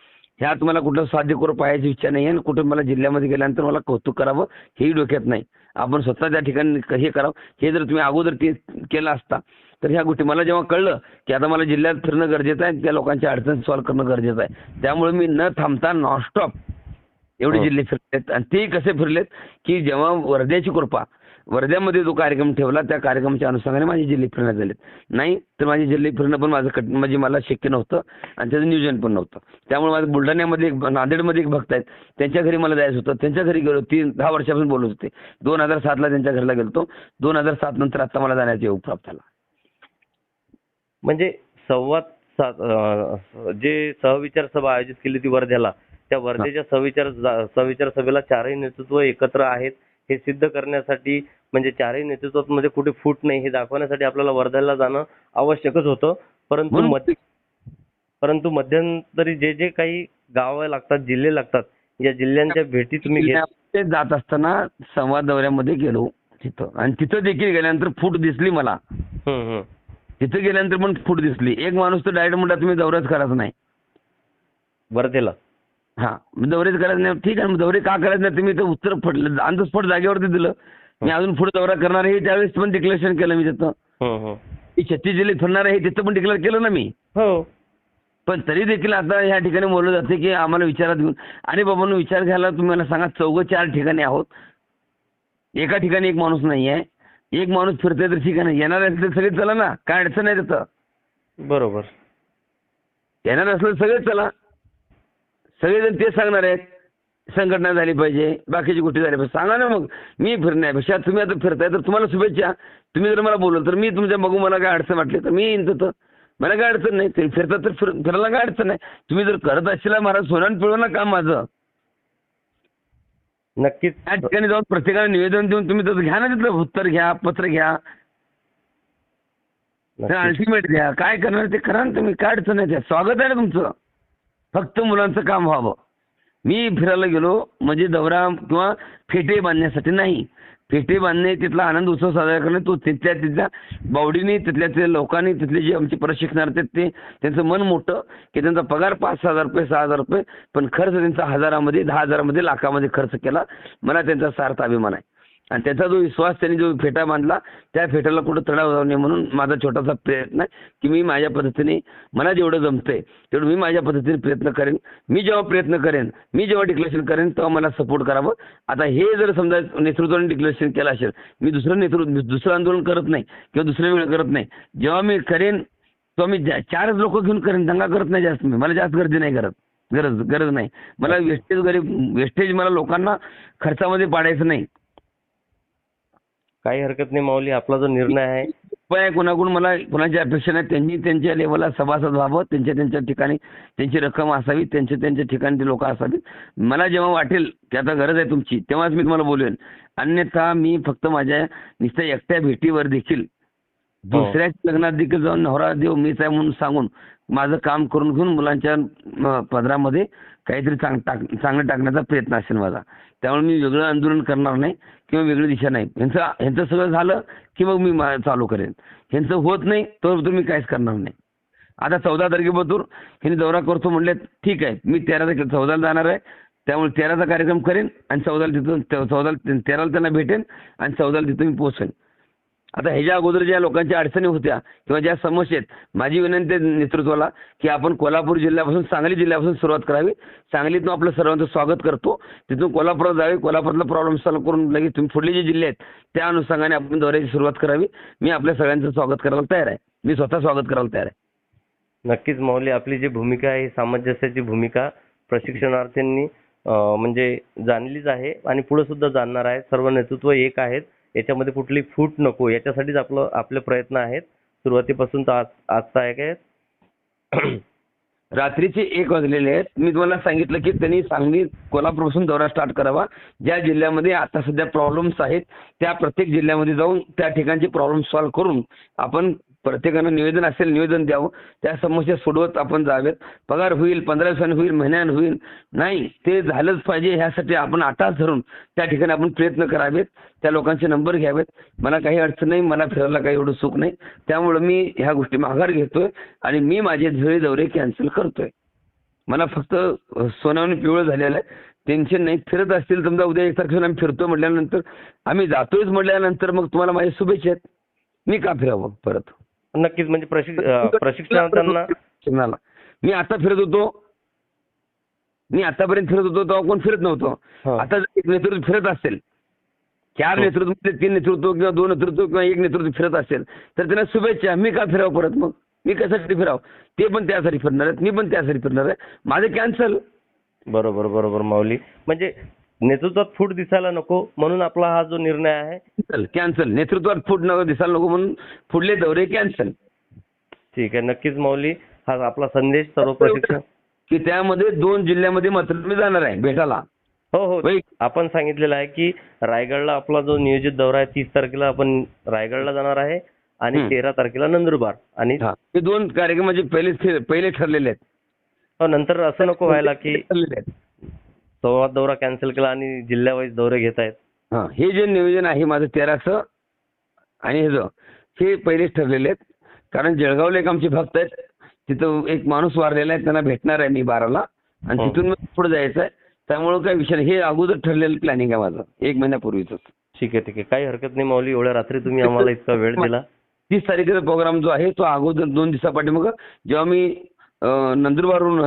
ह्यात मला कुठलं साध्य करून पाहायची इच्छा नाही आहे आणि कुठं मला जिल्ह्यामध्ये गेल्यानंतर मला कौतुक करावं हेही डोक्यात नाही. आपण स्वतः त्या ठिकाणी हे करावं. हे जर तुम्ही अगोदर ते केलं असता तर ह्या गोष्टी मला जेव्हा कळलं की आता मला जिल्ह्यात फिरणं गरजेचं आहे, त्या लोकांच्या अडचण सॉल्व्ह करणं गरजेचं आहे, त्यामुळे मी न थांबता नॉनस्टॉप एवढे जिल्हे फिरलेत. आणि ते कसे फिरलेत की जेव्हा वर्ध्याची कृपा, वर्ध्यामध्ये जो कार्यक्रम ठेवला त्या कार्यक्रमाच्या अनुषंगाने माझे जिल्हे फिरण्यात झालेत. नाही तर माझे जिल्हे फिरणं पण म्हणजे मला शक्य नव्हतं आणि त्याचं नियोजन पण नव्हतं. त्यामुळे माझं बुलढाण्यामध्ये नांदेडमध्ये एक भक्त आहेत, त्यांच्या घरी मला जायचं होतं. त्यांच्या घरी गेलो, 10 वर्षापासून बोलत होते. 2007ला त्यांच्या घरला गेलो. 2007 नंतर आता मला जाण्याचा योग प्राप्त झाला. म्हणजे जे सहविचार सभा आयोजित केली होती वर्ध्याला, त्या वर्ध्याच्या सहविचार सभेला चारही नेतृत्व एकत्र आहेत हे सिद्ध करण्यासाठी, म्हणजे चारही नेतृत्वात मध्ये कुठे फूट नाही हे दाखवण्यासाठी आपल्याला वर्ध्याला जाणं आवश्यकच होतं. परंतु मध्यंतरी जे काही गावं लागतात, जिल्हे लागतात, या जिल्ह्यांच्या भेटी तुम्ही जात असताना संवाद दौऱ्यामध्ये गेलो तिथं आणि तिथं देखील गेल्यानंतर फूट दिसली मला. तिथे गेल्यानंतर पण फूट दिसली. एक माणूस तर डायरेक्ट म्हणला तुम्ही दौऱ्याच करायचं नाही वर्धेला. हा, दौरेच करायचं नाही. ठीक आहे, मग दौरे का करायचं नाही तुम्ही तर उत्तर पडलं ऑन द स्पॉट जागेवरती दिलं. मी अजून पुढे दौरा करणार आहे त्यावेळेस पण डिक्लेरेशन केलं मी तिथं. मी 36 जिल्हे फिरणार आहे तिथं पण डिक्लेअर केलं ना मी. हो, पण तरी देखील आता ह्या ठिकाणी बोललं जाते की आम्हाला विचारात घेऊन. आणि बाबांनो विचार घ्यायला तुम्ही मला सांगा, 4 ठिकाणी आहोत, एका ठिकाणी एक माणूस नाही आहे. एक माणूस फिरतोय तर ठीक आहे ना, येणार आहे तर सगळे चला ना, काय अडचण आहे तिथं. बरोबर, येणार असलं सगळे चला. सगळेजण तेच सांगणार आहेत, संघटना झाली पाहिजे, बाकीची गोष्टी झाली पाहिजे. सांगा ना मग. मी फिरण्यापेक्षा तुम्ही आता फिरताय तर तुम्हाला शुभेच्छा. तुम्ही जर मला बोललं तर मी तुमच्या बघू, मला काय अडचण वाटली तर मी येईन तिथं, मला काय अडचण नाही. तुम्ही फिरतात तर फिरायला काय अडचण नाही. तुम्ही जर करत असेल महाराज सोनान पिळवं ना काम माझं, नक्कीच त्या ठिकाणी जाऊन प्रत्येकाला निवेदन देऊन तुम्ही तसं घ्या ना, तिथलं उत्तर घ्या, पत्र घ्या, अल्टिमेट घ्या, काय करणार ते करा ना तुम्ही, काय अडचण आहे. स्वागत आहे ना तुमचं, फक्त मुलांचं काम व्हावं. मी फिरायला गेलो म्हणजे दौरा किंवा फेटे बांधण्यासाठी नाही. फेटे बांधणे, तिथला आनंद उत्सव साजरा करणे, तो तिथल्या बावडीने, तिथल्या लोकांनी, तिथले जे आमचे प्रशिक्षणार्थी ते त्यांचं मन मोठं की त्यांचा पगार 5,000 रुपये 6,000 रुपये, पण खर्च त्यांचा 1,000मध्ये 10,000मध्ये लाखामध्ये खर्च केला. मला त्यांचा सार्थ अभिमान आहे. आणि त्याचा जो विश्वास त्यांनी जो फेटा बांधला त्या फेट्याला कुठं तडा जाऊ नये म्हणून माझा छोटासा प्रयत्न आहे की मी माझ्या पद्धतीने मला जेवढं जमतंय तेवढं मी माझ्या पद्धतीने प्रयत्न करेन. मी जेव्हा प्रयत्न करेन, मी जेव्हा डिक्लेरेशन करेन तेव्हा मला सपोर्ट करावं. आता हे जर समजा नेतृत्वाने डिक्लेरेशन केलं असेल, मी दुसरं आंदोलन करत नाही किंवा दुसऱ्या वेळ करत नाही. जेव्हा मी करेन तेव्हा मी 4च लोक घेऊन करेन, दंगा करत नाही जास्त. मला जास्त गर्दी नाही करत, गरज नाही मला. वेस्टेज मला लोकांना खर्चामध्ये पाडायचं नाही. काही हरकत नाही माऊली, आपला जो निर्णय आहे उपाय कुणाकडून मला कुणाची अपेक्षा नाही. त्यांनी त्यांच्या लेवलला सभासद व्हावं, त्यांच्या ठिकाणी त्यांची रक्कम असावी, त्यांच्या ठिकाणी ते लोक असावीत. मला जेव्हा वाटेल की आता गरज आहे तुमची तेव्हाच मी तुम्हाला बोलेन. अन्यथा मी फक्त माझ्या नुसत्या एकट्या भेटीवर देखील दुसऱ्याच्या लग्नात देखील जाऊन नवरा देव मीच आहे म्हणून सांगून माझं काम करून घेऊन मुलांच्या पदरामध्ये काहीतरी चांगलं टाकण्याचा प्रयत्न असेल माझा. त्यामुळे मी वेगळं आंदोलन करणार नाही किंवा वेगळी दिशा नाही. ह्यांचं सगळं झालं की मग मी चालू करेन. ह्यांचं होत नाही तर मी काहीच करणार नाही. आता 14 तारखेपासून ह्यांनी दौरा करतो म्हणले, ठीक आहे. मी 14ला जाणार आहे, त्यामुळे 13चा कार्यक्रम करेन आणि 13ला त्यांना भेटेन आणि 14ला तिथं मी पोहोचेन. आता ह्याच्या अगोदर ज्या लोकांच्या अडचणी होत्या किंवा ज्या समस्या आहेत, माझी विनंती आहे नेतृत्वाला की आपण कोल्हापूर जिल्ह्यापासून सांगली जिल्ह्यापासून सुरुवात करावी. सांगलीतून आपलं सर्वांचं स्वागत करतो, तिथून कोल्हापुरात जावे, कोल्हापुरातला प्रॉब्लेम सॉल्व्ह करून लगेच तुम्ही पुढले जे जिल्हे आहेत त्या अनुषंगाने आपण दौऱ्याची सुरुवात करावी. मी आपल्या सगळ्यांचं स्वागत करायला तयार आहे. मी स्वतः स्वागत करायला तयार आहे. नक्कीच माऊली, आपली जी भूमिका आहे ही सामंजस्याची भूमिका प्रशिक्षणार्थींनी म्हणजे जाणलीच आहे आणि पुढे सुद्धा जाणणार आहे. सर्व नेतृत्व एक आहेत, याच्यामध्ये कुठली फूट नको, याच्यासाठीच आपले प्रयत्न आहेत सुरुवातीपासून तर आजचा आहे काय. रात्रीचे 1 वाजलेले आहेत. मी तुम्हाला सांगितलं की त्यांनी सांगली कोल्हापूरपासून दौरा स्टार्ट करावा. ज्या जिल्ह्यामध्ये आता सध्या प्रॉब्लेम्स आहेत त्या प्रत्येक जिल्ह्यामध्ये जाऊन त्या ठिकाणचे प्रॉब्लेम सॉल्व्ह करून आपण प्रत्येकानं निवेदन असेल निवेदन द्यावं. त्या समस्या सोडवत आपण जावेत. पगार होईल, 15 दिवसांनी होईल, महिन्यानं होईल, नाही ते झालंच पाहिजे. ह्यासाठी आपण आटाच धरून त्या ठिकाणी आपण प्रयत्न करावेत. त्या लोकांचे नंबर घ्यावेत. मला काही अडचण नाही, मला फिरायला काही एवढं सुख नाही. त्यामुळे मी ह्या गोष्टी माघार घेतोय आणि मी माझे दौरे कॅन्सल करतोय. मला फक्त सोन्याने पिवळं झालेलं आहे, टेन्शन नाही. फिरत असतील समजा उद्या 1 तारखेला आम्ही फिरतो म्हटल्यानंतर, आम्ही जातोयच म्हटल्यानंतर मग तुम्हाला माझ्या शुभेच्छा आहेत. मी का फिरावं परत. नक्कीच म्हणजे प्रशिक्षणार्थ्यांना मी आता फिरत होतो, मी आतापर्यंत फिरत होतो तेव्हा कोण फिरत नव्हतं. आता जर एक नेतृत्व फिरत असेल, 4 नेतृत्व 3 नेतृत्व किंवा 2 नेतृत्व किंवा 1 नेतृत्व फिरत असेल तर त्यांना शुभेच्छा. मी का फिरावं परत मग. मी कशासाठी फिरावं. ते पण त्यासाठी फिरणार आहेत, मी पण त्यासाठी फिरणार आहे. माझं कॅन्सल. बरोबर माऊली, म्हणजे नेतृत्वात फूट दिसायला नको म्हणून आपला हा जो निर्णय आहे कॅन्सल. नेतृत्वात फूट दिसायला नको म्हणून पुढले दौरे कॅन्सल. ठीक आहे. नक्कीच माऊली, हा आपला संदेश सर्व प्रशिक्षण की त्यामध्ये 2 जिल्ह्यामध्ये मात्र मी जाणार आहे भेटायला. हो आपण सांगितलेलं आहे की रायगडला आपला जो नियोजित दौरा आहे 30 तारखेला आपण रायगडला जाणार आहे आणि 13 तारखेला नंदुरबार. आणि हे 2 कार्यक्रम म्हणजे पहिले ठरलेले आहेत. हो, नंतर असं नको व्हायला की संवाद दौरा कॅन्सल केला आणि जिल्ह्यावाईज दौरे घेत आहेत. हे जे नियोजन आहे माझं 13चं आणि हे पहिलेच ठरलेले आहेत. कारण जळगावला एक आमचे भक्त आहेत, तिथं एक माणूस वारलेला आहे, त्यांना भेटणार आहे मी 12ला आणि तिथून मग पुढे जायचं आहे. त्यामुळे काही विषय नाही, हे अगोदर ठरलेलं प्लॅनिंग आहे माझं 1 महिन्यापूर्वीच. ठीक आहे. काही हरकत नाही माऊली, एवढ्या रात्री तुम्ही आम्हाला इतका वेळ दिला. 30 तारखेचा प्रोग्राम जो आहे तो अगोदर 2 दिवसापाठी मग जेव्हा मी नंदुरबारवरून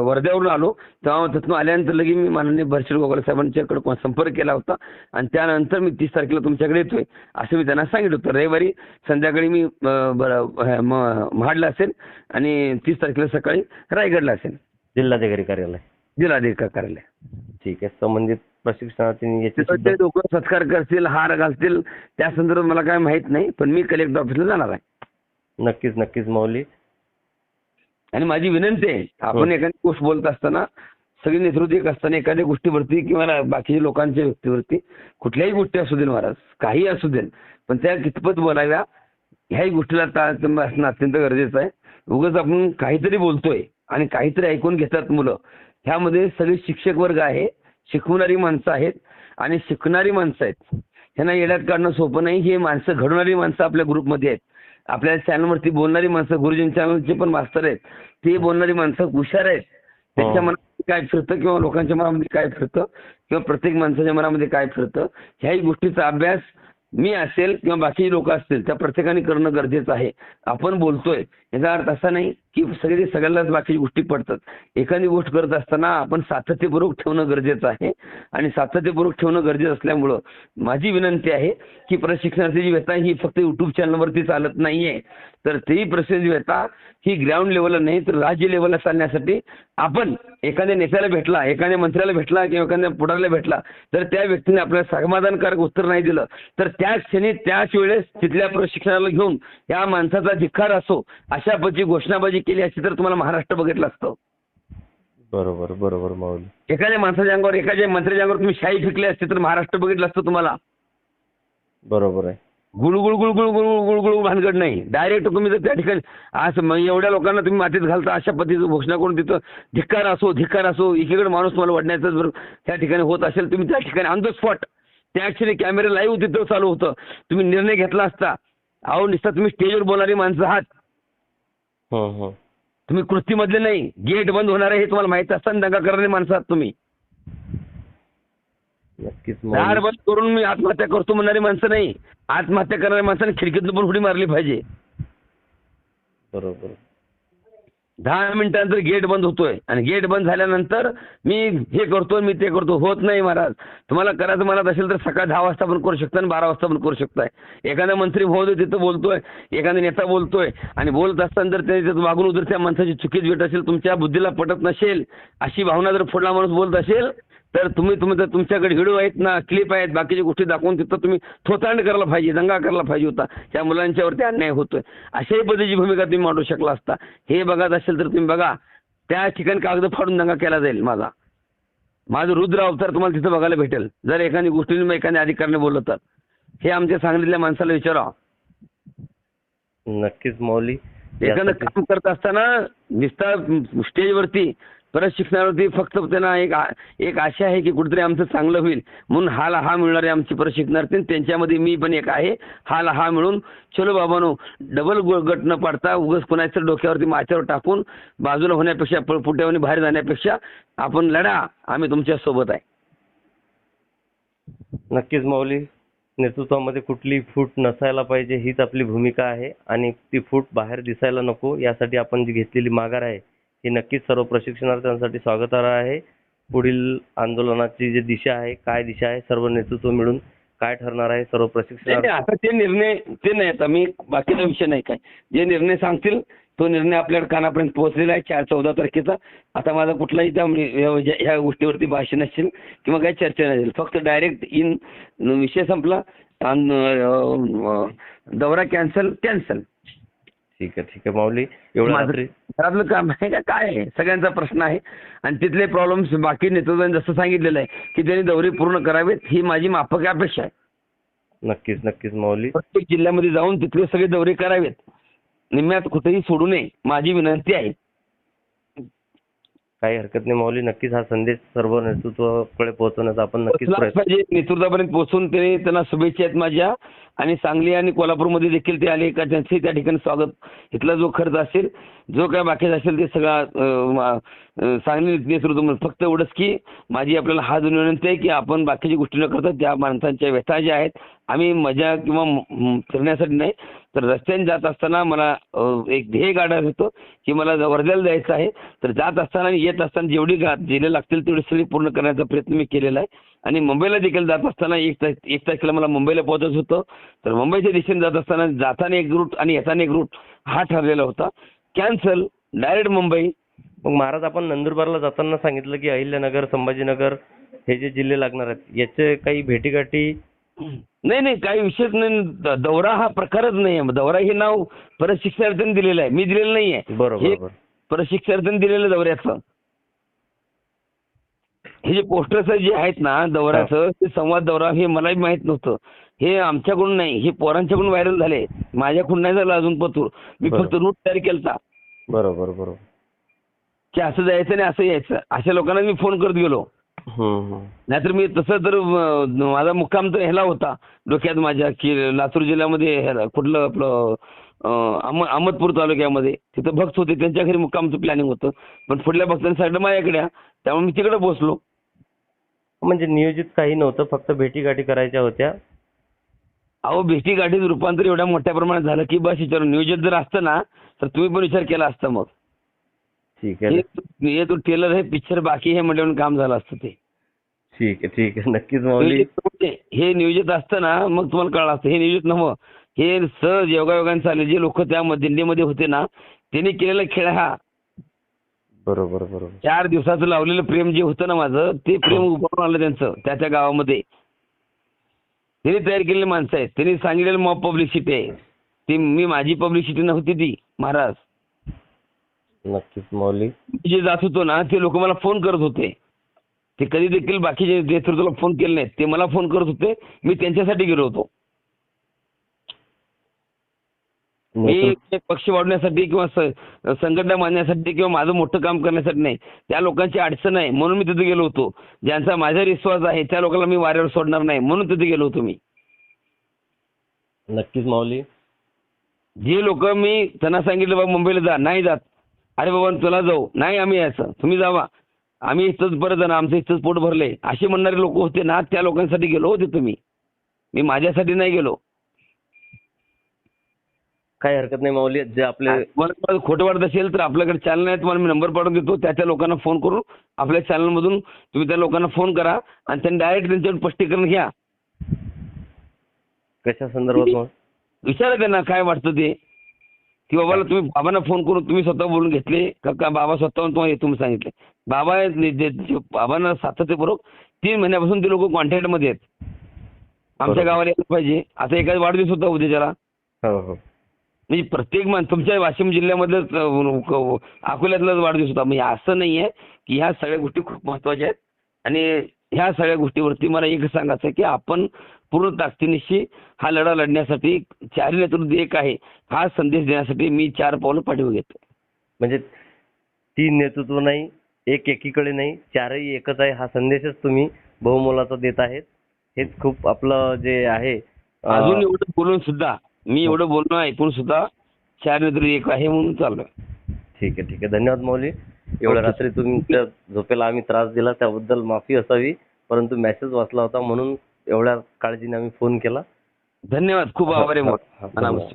वर्ध्यावरून आलो तेव्हा तिथून आल्यानंतर लगेच मी माननीय भरशेड गोगावले साहेबांच्याकडे संपर्क केला होता आणि त्यानंतर मी 30 तारखेला तुमच्याकडे येतोय असं मी त्यांना सांगितलं होतं. रविवारी संध्याकाळी मी महाडला असेल आणि 30 तारखेला सकाळी रायगडला असेल. जिल्हाधिकारी कार्यालय. ठीक आहे. संबंधित प्रशिक्षणार्थी याचे लोक सत्कार करतील, हार घालतील, त्या संदर्भात मला काय माहित नाही, पण मी कलेक्टर ऑफिसला जाणार आहे. नक्कीच माऊली. आणि माझी विनंती आहे, आपण एखादी गोष्ट बोलत असताना सगळी नेतृत्व एक असताना एखाद्या गोष्टीवरती किंवा बाकीच्या लोकांच्या व्यक्तीवरती कुठल्याही गोष्टी असू दे महाराज, काही असू दे, पण त्या कितपत बोलाव्या ह्याही गोष्टीला तारतम्य असणं अत्यंत गरजेचं आहे. उगाच आपण काहीतरी बोलतोय आणि काहीतरी ऐकून घेतात मुलं. ह्यामध्ये सगळे शिक्षक वर्ग आहे, शिकवणारी माणसं आहेत आणि शिकणारी माणसं आहेत. ह्यांना येड्यात काढणं सोपं नाही. हे माणसं घडवणारी माणसं आपल्या ग्रुपमध्ये आहेत. आपल्या चॅनलवरती बोलणारी माणसं, गुरुजीं चॅनलचे पण मास्तर आहेत, ते बोलणारी माणसं हुशार आहेत. त्यांच्या मनात काय फिरतं किंवा लोकांच्या मनामध्ये काय फिरतं किंवा प्रत्येक माणसाच्या मनामध्ये काय फिरतं ह्याही गोष्टीचा अभ्यास मी असेल किंवा बाकी लोक असतील त्या प्रत्येकाने करणं गरजेचं आहे. आपण बोलतोय याचा अर्थ असा नाही की सगळ्यालाच बाकीच्या गोष्टी पडतात. एखादी गोष्ट करत असताना आपण सातत्यपूर्वक ठेवणं गरजेचं आहे आणि सातत्यपूर्वक ठेवणं गरजेचं असल्यामुळं माझी विनंती आहे की प्रशिक्षणाची जी व्यथा ही फक्त युट्यूब चॅनलवरती चालत नाहीये, तर तेही प्रशिक्षणाची व्यथा ही ग्राउंड लेवलला नाही तर राज्य लेवलला चालण्यासाठी आपण एखाद्या नेत्याला भेटला, एखाद्या मंत्र्याला भेटला किंवा एखाद्या पुढाऱ्याला भेटला तर त्या व्यक्तीने आपल्याला समाधानकारक उत्तर नाही दिलं तर त्याच क्षणी त्याच वेळेस तिथल्या प्रशिक्षणाला घेऊन या माणसाचा धिक्कार असो अशा पद्धतीची घोषणाबाजी केली असती तर तुम्हाला महाराष्ट्र बघितलं असतं. बरोबर बरोबर माऊली. एखाद्या माणसाच्या अंगावर एखाद्या मंत्र्याच्या अंगावर तुम्ही शाई फेकली असती तर महाराष्ट्र बघितलं असतं तुम्हाला. बरोबर आहे. गुळगुळ गुळगुळ गुळगुळ गुळगुळ भानगड नाही. डायरेक्ट तुम्ही जर त्या ठिकाणी आज एवढ्या लोकांना तुम्ही मातीत घालता अशा पद्धतीची घोषणा करून तिथं धिक्कार असो एकीकडे माणूस तुम्हाला वाढण्याचं जर त्या ठिकाणी होत असेल तुम्ही त्या ठिकाणी ऑन द स्पॉट त्या ऍक्च्युली कॅमेरा लाईव्ह तिथं चालू होतं तुम्ही निर्णय घेतला असता. अहो नुसता तुम्ही स्टेजवर बोलणारी माणसं आहात, तुम्ही कृतीमधले नाही. गेट बंद होणार आहे हे तुम्हाला माहिती असताना दंगा करणारी माणसं आहात तुम्ही. नक्कीच दार बंद करून मी आत्महत्या करतो म्हणणारी माणसं नाही. आत्महत्या करणाऱ्या माणसाने खिडकीतून पण उडी मारली पाहिजे. बरोबर. 10 मिनिटांनंतर गेट बंद होतोय आणि गेट बंद झाल्यानंतर मी हे करतो मी ते करतो. होत नाही महाराज. तुम्हाला करायचं मनात असेल तर सकाळ 10 वाजता पण करू शकता आणि 12 वाजता पण करू शकताय. एखादा मंत्री महोदय तिथं बोलतोय, एखादा नेता बोलतोय आणि बोलत असताना जर त्याच्यात वागणूक जर त्या माणसाची चुकीच भेट असेल, तुमच्या बुद्धीला पटत नसेल, अशी भावना जर पुढला माणूस बोलत असेल तर तुम्ही तुमच्याकडे व्हिडिओ आहेत ना, क्लिप आहेत, बाकीच्या गोष्टी दाखवून तिथं तुम्ही थोतांड करायला पाहिजे, दंगा करायला पाहिजे होता. त्या मुलांच्यावरती अन्याय होतोय अशाही पद्धतीची भूमिका तुम्ही मांडू शकला असता. हे बघत असेल तर तुम्ही बघा त्या ठिकाणी कागद फाडून दंगा केला जाईल. माझं रुद्र अवतार तुम्हाला तिथं बघायला भेटेल जर एखादी गोष्टीने एखाद्या अधिकाऱ्याने बोललं तर. हे आमच्या सांगलीतल्या माणसाला विचारा. नक्कीच माऊली. एखादं काम करत असताना नुसता स्टेजवरती प्रशिक्षणावरती फक्त त्यांना एक आशा आहे की कुठेतरी आमचं चांगलं होईल म्हणून हाला हा मिळणारे आमची प्रशिक्षणार्थी त्यांच्यामध्ये मी पण एक आहे. हाला हा मिळून चलो बाबानो डबल गट न पाडता उगाच कुणाच्या डोक्यावरती माथ्यावर टाकून बाजूला होण्यापेक्षा पुट्यावरून बाहेर जाण्यापेक्षा आपण लढा, आम्ही तुमच्या सोबत आहे. नक्कीच माऊली. नेतृत्वामध्ये कुठली फूट नसायला पाहिजे हीच आपली भूमिका आहे आणि ती फूट बाहेर दिसायला नको यासाठी आपण जी घेतलेली माघार आहे ही नक्कीच सर्व प्रशिक्षणार्थ्यांसाठी स्वागतार्ह आहे. पुढील आंदोलनाची जी दिशा आहे, काय दिशा आहे, सर्व नेतृत्व मिळून काय ठरणार आहे सर्व प्रशिक्षणार्थी. आता ते निर्णय ते नाही. आता मी बाकीचा विषय नाही काय, जे निर्णय सांगतील तो निर्णय आपल्याकडे कानापर्यंत पोहोचलेला आहे 14 तारखेचा. आता माझा कुठलाही त्या ह्या गोष्टीवरती भाषण नसेल किंवा काही चर्चा नसेल. फक्त डायरेक्ट विषय संपला, दौरा कॅन्सल. ठीक आहे माऊली. एवढं घरातलं काम आहे का काय आहे सगळ्यांचा प्रश्न आहे आणि तिथले प्रॉब्लेम्स बाकी नेतृत्वाने जसं सांगितलेलं आहे की त्यांनी दौरे पूर्ण करावेत ही माझी माफक अपेक्षा आहे. नक्कीच माऊली. प्रत्येक जिल्ह्यामध्ये जाऊन तिथले सगळे दौरे करावेत, निम्म्यात कुठेही सोडू नये माझी विनंती आहे. काही हरकत नाही माऊली. नक्कीच हा संदेश सर्व नेतृत्वाकडे पोहोचवण्याचा आपण नक्कीच प्रयत्न पाहिजे. नेतृत्वापर्यंत पोहोचून त्यांना शुभेच्छा आहेत माझ्या आणि सांगली आणि कोल्हापूरमध्ये देखील ते आले का त्यांचे त्या ठिकाणी स्वागत. इथला जो खर्च असेल जो काय बाकीचा असेल ते सगळा सांगली नेतृत्व. फक्त एवढंच की माझी आपल्याला हा विनंती आहे की आपण बाकीच्या गोष्टी न करता त्या माणसांच्या व्यथा ज्या आहेत आम्ही मजा किंवा फिरण्यासाठी नाही तर रस्त्याने जात असताना मला एक ध्येय गाडायचं होतं की मला वर्ध्याला जायचं आहे. तर जात असताना आणि येत असताना जेवढी जिल्हे लागतील तेवढी सगळी पूर्ण करण्याचा प्रयत्न मी केलेला आहे. आणि मुंबईला देखील जात असताना 1 तारखेला मला मुंबईला पोहोचायचं होतं. तर मुंबईच्या दिशेने जात असताना जाताना एक रूट आणि येताना एक रूट हा ठरलेला होता. Cancel, direct Mumbai. मग महाराज आपण नंदुरबारला जाताना सांगितलं की अहिल्यानगर, संभाजीनगर हे जे जिल्हे लागणार आहेत याचे काही भेटीगाठी. नाही काही विषयच नाही. दौरा हा प्रकारच नाही आहे. दौरा हे नाव प्रशिक्षणार्थींनी दिलेलं आहे, मी दिलेलं नाही आहे. बरोबर. प्रशिक्षणार्थींनी दिलेलं दौऱ्याचं हे जे पोस्टर्स जे आहेत ना दौऱ्याचं ते संवाद दौरा हे मलाही माहित नव्हतं. हे आमच्याकडून नाही, हे पोरांच्याकडून व्हायरल झाले. माझ्याकडून नाही झालं अजून पतूर. मी फक्त रूट तयार केलता. बरोबर की असं जायचं आणि असं यायचं अशा लोकांना मी फोन करत गेलो. नाहीतर मी तसं तर माझा मुक्काम तर ह्याला होता डोक्यात माझ्या की लातूर जिल्ह्यामध्ये कुठलं आपलं अहमदपूर तालुक्यामध्ये. तिथं भक्त होते, त्यांच्या घरी मुक्कामचं प्लॅनिंग होतं. पण पुढल्या भक्तांसाठी माझ्याकडे या. त्यामुळे मी तिकडे बसलो. म्हणजे नियोजित काही नव्हतं, फक्त भेटीगाठी करायच्या होत्या. अहो भेटीगाठीत रूपांतर एवढ्या मोठ्या प्रमाणात झालं की बस विचारून नियोजन जर असतं ना तर तुम्ही पण विचार केला असता मग. ठीक आहे हे तो टेलर हे पिक्चर बाकी हे म्हटल्यावर काम झालं असतं ते. ठीक आहे नक्कीच माऊली. हे नियोजित असतं ना मग तुम्हाला कळलं असतं. हे नियोजित नव्हतं. हे सहज योगायोगाने चालले. जे लोक त्या दिंडीमध्ये होते ना त्यांनी केलेला खेळ हा. बरोबर 4 दिवसाचं लावलेलं प्रेम जे होतं ना माझं ते प्रेम उभारून आलं त्यांचं त्या गावामध्ये. त्यांनी तयार केलेली माणसं आहेत. त्यांनी सांगितलेलं मॉब पब्लिसिटी आहे ती. मी माझी पब्लिसिटी नव्हती ती महाराज. नक्कीच माऊली. मी जे जात होतो ना ते लोक मला फोन करत होते. ते कधी देखील बाकीचे नेतृत्वाला फोन केले नाहीत. ते मला फोन करत होते. मी त्यांच्यासाठी गेलो होतो. मी पक्ष वाढवण्यासाठी किंवा संघटना मांडण्यासाठी किंवा माझं मोठं काम करण्यासाठी नाही. त्या लोकांची अडचण आहे म्हणून मी तिथे गेलो होतो. ज्यांचा माझ्यावर विश्वास आहे त्या लोकांना मी वाऱ्यावर सोडणार नाही म्हणून तिथे गेलो होतो मी. नक्कीच माऊली. जे लोक मी त्यांना सांगितलं बाबा मुंबईला जा, नाही जात. अरे बाबा तुला जाऊ, नाही आम्ही यायचं, तुम्ही जावा, आम्ही इथंच परत जाणार, आमचं इथंच पोट भरलंय असे म्हणणारे लोक होते ना त्या लोकांसाठी गेलो होते तुम्ही. मी माझ्यासाठी नाही गेलो. काही हरकत नाही माऊली. जे आपले मला खोटं वाटत असेल तर आपल्याकडे चॅनल आहे, तुम्हाला मी नंबर पाठवून देतो. त्या लोकांना फोन करून आपल्या चॅनलमधून तुम्ही त्या लोकांना फोन करा आणि त्यांनी डायरेक्ट त्यांच्यावर स्पष्टीकरण घ्या. कशा संदर्भात मग विचारा त्यांना काय वाटतं ते, की बाबाला तुम्ही बाबांना फोन करून तुम्ही स्वतः बोलून घेतले का बाबा स्वतःहून तुम्हाला तुम्ही सांगितले. बाबांना सातत्यपूर्वक 3 महिन्यापासून ते लोक कॉन्टॅक्टमध्ये आहेत. आमच्या गावाला यायला पाहिजे. आता एखादा वाढदिवस होता उद्याच्याला. हो म्हणजे प्रत्येक तुमच्या वाशिम जिल्ह्यामधलं अकोल्यातलाच वाढदिवस होता. म्हणजे असं नाही आहे की ह्या सगळ्या गोष्टी खूप महत्त्वाच्या आहेत. आणि ह्या सगळ्या गोष्टीवरती मला एक सांगायचं आहे की आपण पूर्ण ताकदीनिशी हा लढा लढण्यासाठी 4 नेतृत्व एक आहे हा संदेश देण्यासाठी मी 4 पावलं पाठीमागे घेतो. म्हणजे 3 नेतृत्व नाही, एक एकीकडे नाही, 4ही एकच आहे हा संदेशच तुम्ही बहुमोलाचा देत आहेत. हेच खूप आपलं जे आहे. अजून एवढं बोलून सुद्धा मी एवढं बोलणं ऐकून सुद्धा 4 नेतृत्व एक आहे म्हणून चाललोय. ठीक आहे धन्यवाद माऊली. एवढ्या रात्री तुमच्या झोपेला आम्ही त्रास दिला त्याबद्दल माफी असावी, परंतु मेसेज वाचला होता म्हणून एवढ्या काळजीने आम्ही फोन केला. धन्यवाद. खूप आभारी आहे. धन्यवाद.